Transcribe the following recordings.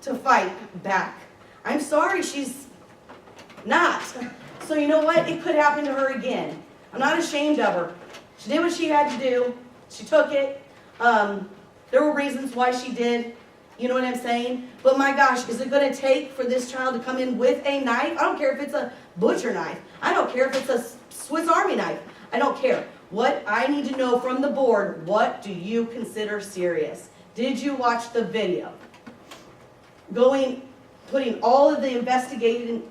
to fight back. I'm sorry she's not. So you know what? It could happen to her again. I'm not ashamed of her. She did what she had to do. She took it. There were reasons why she did. You know what I'm saying? But my gosh, is it going to take for this child to come in with a knife? I don't care if it's a butcher knife. I don't care if it's a Swiss Army knife. I don't care. What I need to know from the board, what do you consider serious? Did you watch the video? Putting all of the investigation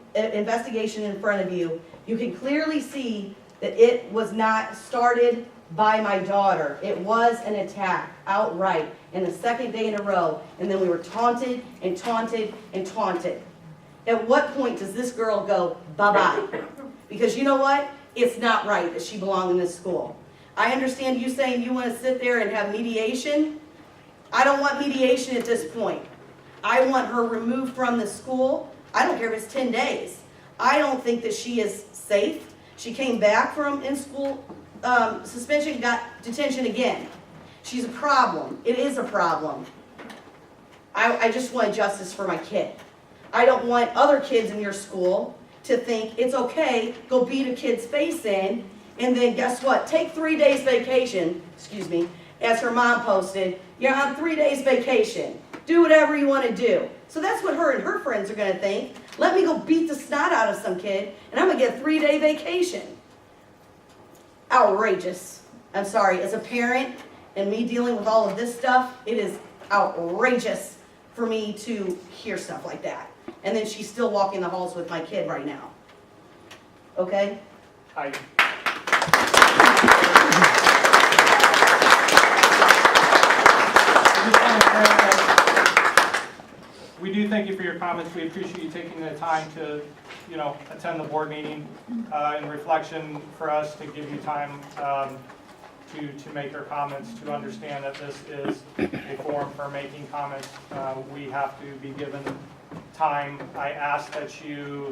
in front of you, you can clearly see that it was not started by my daughter. It was an attack, outright, and the second day in a row. And then we were taunted and taunted and taunted. At what point does this girl go, bye-bye? Because you know what? It's not right that she belonged in this school. I understand you saying you want to sit there and have mediation. I don't want mediation at this point. I want her removed from the school. I don't care if it's 10 days. I don't think that she is safe. She came back from in-school suspension, got detention again. She's a problem. It is a problem. I just want justice for my kid. I don't want other kids in your school to think it's okay, go beat a kid's face in, and then guess what? Take 3 days vacation, excuse me, as her mom posted, you're on 3 days vacation. Do whatever you want to do. So that's what her and her friends are going to think. Let me go beat the snot out of some kid, and I'm going to get a 3-day vacation. Outrageous. I'm sorry, as a parent, and me dealing with all of this stuff, it is outrageous for me to hear stuff like that. And then she's still walking the halls with my kid right now. Okay? We do thank you for your comments. We appreciate you taking the time to, attend the board meeting in reflection for us to give you time to make your comments, to understand that this is a forum for making comments. We have to be given time. I ask that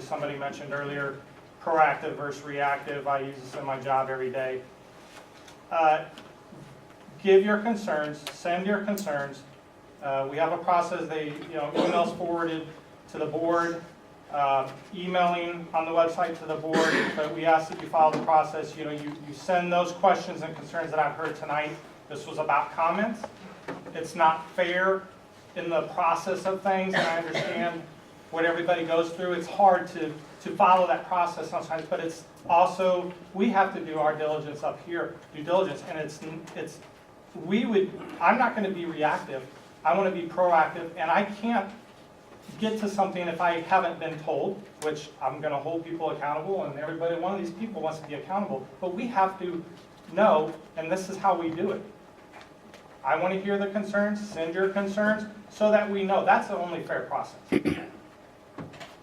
somebody mentioned earlier, proactive versus reactive. I use this in my job every day. Give your concerns, send your concerns. We have a process, emails forwarded to the board, emailing on the website to the board, but we ask that you follow the process. You send those questions and concerns that I've heard tonight. This was about comments. It's not fair in the process of things, and I understand what everybody goes through. It's hard to follow that process sometimes, but it's also, we have to do our diligence up here, due diligence, and I'm not going to be reactive. I want to be proactive, and I can't get to something if I haven't been told, which I'm going to hold people accountable, and everybody, one of these people wants to be accountable, but we have to know, and this is how we do it. I want to hear the concerns, send your concerns, so that we know. That's the only fair process.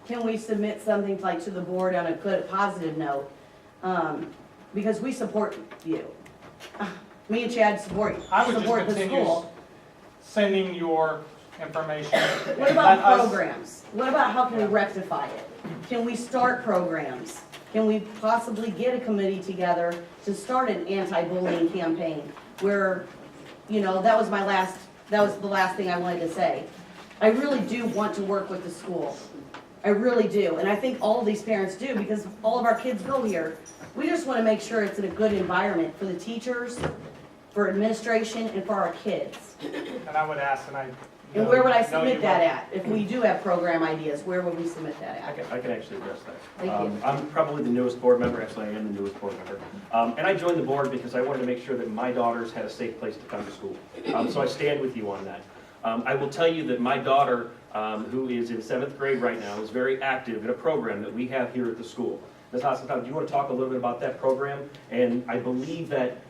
Can we submit something like to the board on a good, positive note? Because we support you. Me and Chad support the school. Sending your information. What about programs? What about how can we rectify it? Can we start programs? Can we possibly get a committee together to start an anti-bullying campaign? Where, that was the last thing I wanted to say. I really do want to work with the school. I really do. And I think all of these parents do, because all of our kids go here. We just want to make sure it's in a good environment for the teachers, for administration, and for our kids. And I would ask, and where would I submit that at? If we do have program ideas, where would we submit that at? I can actually address that. Thank you. I'm probably the newest board member. Actually, I am the newest board member. And I joined the board because I wanted to make sure that my daughters had a safe place to come to school. So I stand with you on that. I will tell you that my daughter, who is in 7th grade right now, is very active in a program that we have here at the school. Ms. Hasseltine, do you want to talk a little bit about that program? And I believe that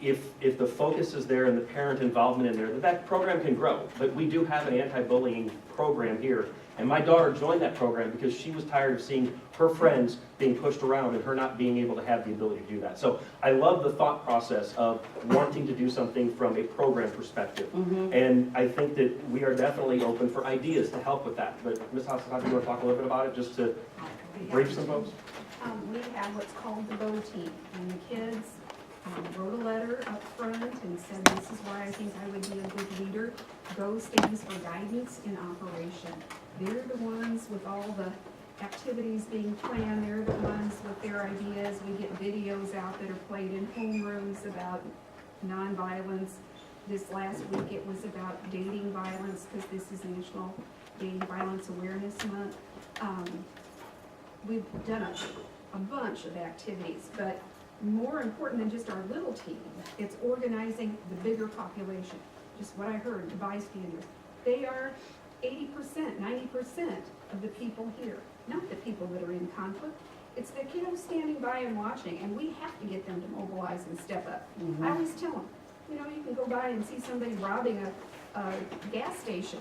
if the focus is there and the parent involvement in there, that program can grow. But we do have an anti-bullying program here. And my daughter joined that program because she was tired of seeing her friends being pushed around and her not being able to have the ability to do that. So I love the thought process of wanting to do something from a program perspective. Mm-hmm. And I think that we are definitely open for ideas to help with that. But Ms. Hasseltine, do you want to talk a little bit about it, just to brief some folks? We have what's called the BOW team, and the kids wrote a letter up front and said, this is why I think I would be a good leader. GO stands for Guidance in Operation. They're the ones with all the activities being planned, they're the ones with their ideas. We get videos out that are played in homerooms about nonviolence. This last week it was about dating violence, because this is National Dating Violence Awareness Month. We've done a bunch of activities, but more important than just our little team, it's organizing the bigger population. Just what I heard, the bystanders. They are 80%, 90% of the people here, not the people that are in conflict. It's the kiddos standing by and watching, and we have to get them to mobilize and step up. I always tell them, you know, you can go by and see somebody robbing a gas station.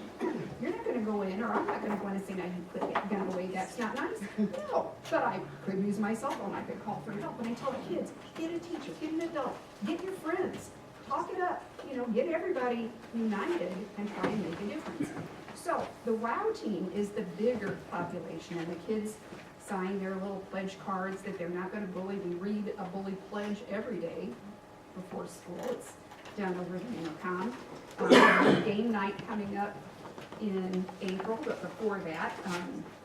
You're not gonna go in, or I'm not gonna go in and say, now you put that gun away, that's not nice. No, but I could use my cell phone, I could call for help. And I tell the kids, get a teacher, get an adult, get your friends, talk it up, you know, get everybody united and try and make a difference. So the WOW team is the bigger population, and the kids sign their little pledge cards that they're not gonna bully. We read a bully pledge every day before school. It's done over the intercom. Game night coming up in April, but before that,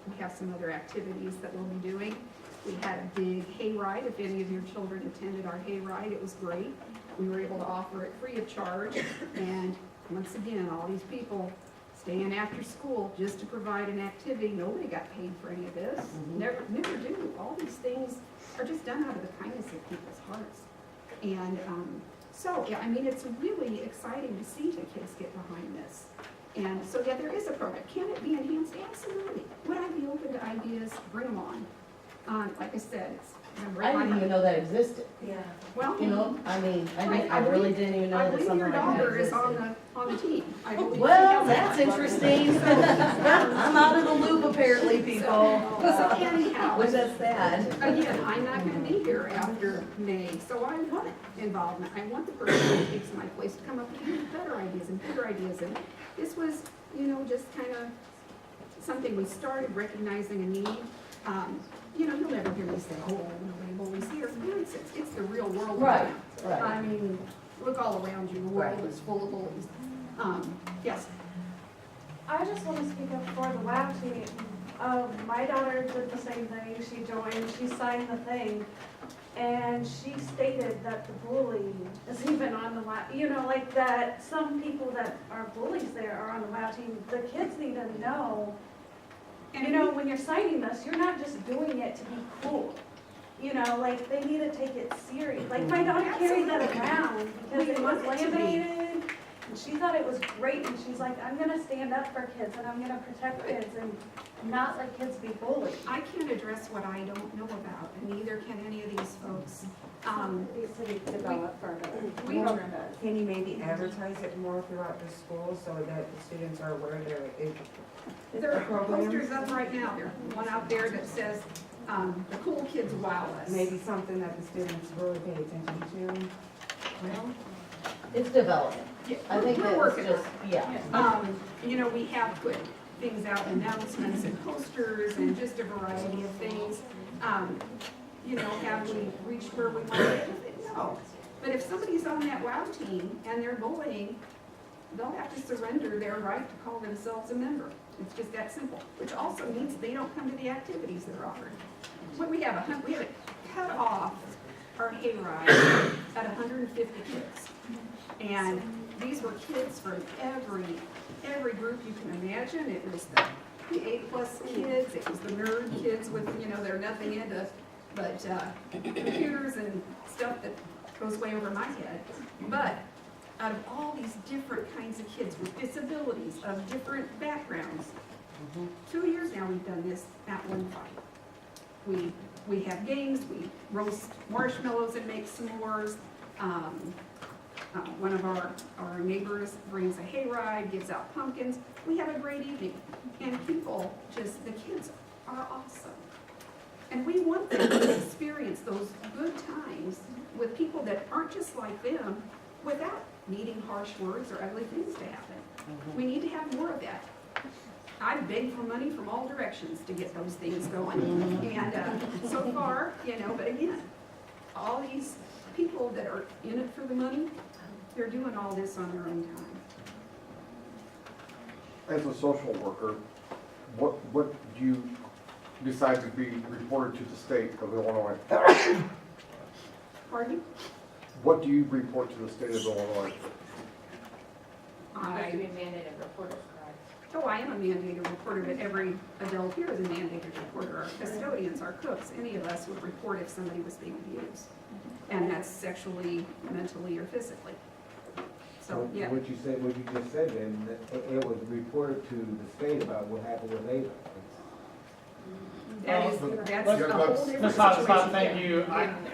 we have some other activities that we'll be doing. We had a big hayride. If any of your children attended our hayride, it was great. We were able to offer it free of charge, and once again, all these people staying after school just to provide an activity. Nobody got paid for any of this. Never do. All these things are just done out of the kindness of people's hearts. And so, yeah, I mean, it's really exciting to see the kids get behind this. And so, yeah, there is a program. Can it be enhanced? Absolutely. Would I be open to ideas? Bring them on. Like I said, it's I didn't even know that existed. Yeah. well, You know, I mean, Right, I really didn't even know I that believe something your like that daughter is existed. on the team. I believe she Well, has that's that. interesting. I'm out of the loop apparently, people. So anyhow, Which that's sad. again, I'm not gonna be here after May, so I want involvement. I want the person who takes my place to come up with even better ideas and bigger ideas. And this was, you know, just kind of something we started recognizing a need. You know, you'll never hear me say, oh, nobody bullies here. It's the real world. Right, now. right. I mean, look all around you, the world Right. is full of bullies. Yes, I just want to speak up for the WOW team. My daughter did the same thing. She joined, she signed the thing, and she stated that the bullying is even on the WOW, you know, like that some people that are bullies there are on the WOW team. The kids need to know, and you know, when you're signing this, you're not just doing it to be cool. You know, like, they need to take it serious. Like, my daughter carried that around because it was laminated, and she thought it was great, and she's like, I'm gonna stand up for kids, and I'm gonna protect kids, and not let kids be bullied. I can't address what I don't know about, and neither can any of these folks. Needs to be developed further. We- Well, can you maybe advertise it more throughout the school so that the students are aware There are posters up right now. There's one out there that says, the cool kids wow us. maybe something that the students really pay attention to? Well, It's development. I think we're that working it's on just, it. yeah. You know, we have put things out, announcements and posters and just a variety of things. You know, have we reached where we want to get? No. But if somebody's on that WOW team and they're bullying, they'll have to surrender their right to call themselves a member. It's just that simple, which also means they don't come to the activities that are offered. When we have it cut off our hayride at 150 kids. And these were kids from every group you can imagine. It was the A+ kids, it was the nerd kids with, you know, they're nothing into but computers and stuff that goes way over my head. But out of all these different kinds of kids with disabilities of different backgrounds, 2 years now we've done this at one fight. We have games, we roast marshmallows and make s'mores. One of our neighbors brings a hayride, gives out pumpkins. We have a great evening. And people just, the kids are awesome. And we want them to experience those good times with people that aren't just like them without needing harsh words or ugly things to happen. We need to have more of that. I beg for money from all directions to get those things going. And so far, you know, but again, all these people that are in it for the money, they're doing all this on their own time. As a social worker, what do you decide to be reported to the state of Illinois? Pardon? What do you report to the state of Illinois? Supposed to be mandated reporters, correct? Oh, I am a mandated reporter, but every adult here is a mandated reporter. Our custodians, our cooks, any of us would report if somebody was being abused. And that's sexually, mentally, or physically. So, yeah. What you said, what you just said then, it was reported to the state about what happened with Ava. That's Well, a let's- whole different Ms. Hobbs, situation. thank you.